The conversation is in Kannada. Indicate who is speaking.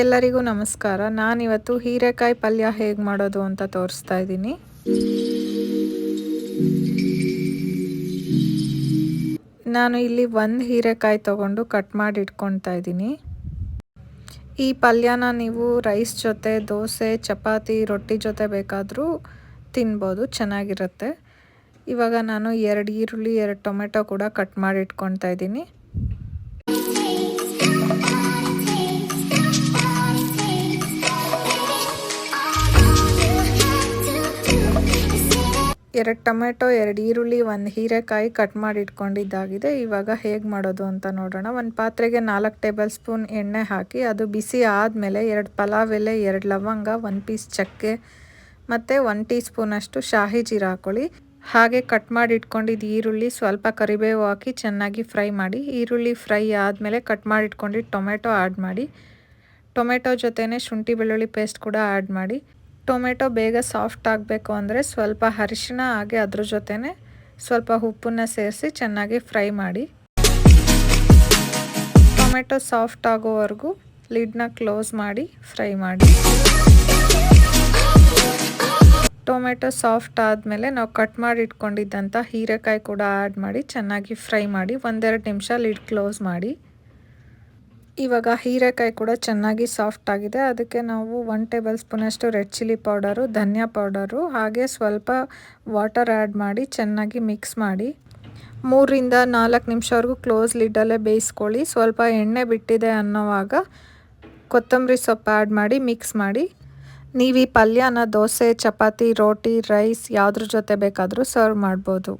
Speaker 1: ಎಲ್ಲರಿಗೂ ನಮಸ್ಕಾರ. ನಾನಿವತ್ತು ಹೀರೆಕಾಯಿ ಪಲ್ಯ ಹೇಗೆ ಮಾಡೋದು ಅಂತ ತೋರಿಸ್ತಾ ಇದ್ದೀನಿ. ನಾನು ಇಲ್ಲಿ ಒಂದು ಹೀರೆಕಾಯಿ ತಗೊಂಡು ಕಟ್ ಮಾಡಿ ಇಟ್ಕೊಳ್ತಾ ಇದ್ದೀನಿ. ಈ ಪಲ್ಯನ ನೀವು ರೈಸ್ ಜೊತೆ, ದೋಸೆ, ಚಪಾತಿ, ರೊಟ್ಟಿ ಜೊತೆ ಬೇಕಾದರೂ ತಿನ್ಬೋದು, ಚೆನ್ನಾಗಿರುತ್ತೆ. ಇವಾಗ ನಾನು 2 ಈರುಳ್ಳಿ, 2 ಟೊಮೆಟೊ ಕೂಡ ಕಟ್ ಮಾಡಿ ಇಟ್ಕೊಳ್ತಾ ಇದ್ದೀನಿ. ಎರಡು ಟೊಮೆಟೊ, 2 ಈರುಳ್ಳಿ, 1 ಹೀರೆಕಾಯಿ ಕಟ್ ಮಾಡಿ ಇಟ್ಕೊಂಡಿದ್ದಾಗಿದೆ. ಇವಾಗ ಹೇಗೆ ಮಾಡೋದು ಅಂತ ನೋಡೋಣ. ಒಂದು ಪಾತ್ರೆಗೆ 4 ಟೇಬಲ್ ಸ್ಪೂನ್ ಎಣ್ಣೆ ಹಾಕಿ ಅದು ಬಿಸಿ ಆದಮೇಲೆ 2 ಪಲಾವ್ ಎಲೆ, 2 ಲವಂಗ, 1 ಪೀಸ್ ಚಕ್ಕೆ ಮತ್ತು 1 ಟೀ ಸ್ಪೂನಷ್ಟು ಶಾಹಿ ಜೀರ ಹಾಕ್ಕೊಳ್ಳಿ. ಹಾಗೆ ಕಟ್ ಮಾಡಿ ಇಟ್ಕೊಂಡಿದ್ದು ಈರುಳ್ಳಿ, ಸ್ವಲ್ಪ ಕರಿಬೇವು ಹಾಕಿ ಚೆನ್ನಾಗಿ ಫ್ರೈ ಮಾಡಿ. ಈರುಳ್ಳಿ ಫ್ರೈ ಆದಮೇಲೆ ಕಟ್ ಮಾಡಿ ಇಟ್ಕೊಂಡಿದ್ದು ಟೊಮೆಟೊ ಆ್ಯಡ್ ಮಾಡಿ. ಟೊಮೆಟೊ ಜೊತೆನೇ ಶುಂಠಿ ಬೆಳ್ಳುಳ್ಳಿ ಪೇಸ್ಟ್ ಕೂಡ ಆ್ಯಡ್ ಮಾಡಿ. ಟೊಮೆಟೊ ಬೇಗ ಸಾಫ್ಟ್ ಆಗಬೇಕು ಅಂದರೆ ಸ್ವಲ್ಪ ಅರಿಶಿನ ಹಾಗೆ ಅದ್ರ ಜೊತೆನೇ ಸ್ವಲ್ಪ ಉಪ್ಪನ್ನು ಸೇರಿಸಿ ಚೆನ್ನಾಗಿ ಫ್ರೈ ಮಾಡಿ. ಟೊಮೆಟೊ ಸಾಫ್ಟ್ ಆಗೋವರೆಗೂ ಲಿಡ್ನ ಕ್ಲೋಸ್ ಮಾಡಿ ಫ್ರೈ ಮಾಡಿ. ಟೊಮೆಟೊ ಸಾಫ್ಟ್ ಆದಮೇಲೆ ನಾವು ಕಟ್ ಮಾಡಿ ಇಟ್ಕೊಂಡಿದ್ದಂಥ ಹೀರೆಕಾಯಿ ಕೂಡ ಆ್ಯಡ್ ಮಾಡಿ ಚೆನ್ನಾಗಿ ಫ್ರೈ ಮಾಡಿ. 1-2 ನಿಮಿಷ ಲಿಡ್ ಕ್ಲೋಸ್ ಮಾಡಿ. ಇವಾಗ ಹೀರೆಕಾಯಿ ಕೂಡ ಚೆನ್ನಾಗಿ ಸಾಫ್ಟ್ ಆಗಿದೆ. ಅದಕ್ಕೆ ನಾವು 1 ಟೇಬಲ್ ಸ್ಪೂನಷ್ಟು ರೆಡ್ ಚಿಲ್ಲಿ ಪೌಡರು, ಧನಿಯಾ ಪೌಡರು ಹಾಗೆ ಸ್ವಲ್ಪ ವಾಟರ್ ಆ್ಯಡ್ ಮಾಡಿ ಚೆನ್ನಾಗಿ ಮಿಕ್ಸ್ ಮಾಡಿ 3-4 ನಿಮಿಷವರೆಗೂ ಕ್ಲೋಸ್ ಲಿಡ್ಡಲ್ಲೇ ಬೇಯಿಸ್ಕೊಳ್ಳಿ. ಸ್ವಲ್ಪ ಎಣ್ಣೆ ಬಿಟ್ಟಿದೆ ಅನ್ನೋವಾಗ ಕೊತ್ತಂಬರಿ ಸೊಪ್ಪು ಆ್ಯಡ್ ಮಾಡಿ ಮಿಕ್ಸ್ ಮಾಡಿ. ನೀವು ಈ ಪಲ್ಯನ ದೋಸೆ, ಚಪಾತಿ, ರೋಟಿ, ರೈಸ್ ಯಾವುದ್ರ ಜೊತೆ ಬೇಕಾದರೂ ಸರ್ವ್ ಮಾಡ್ಬೋದು.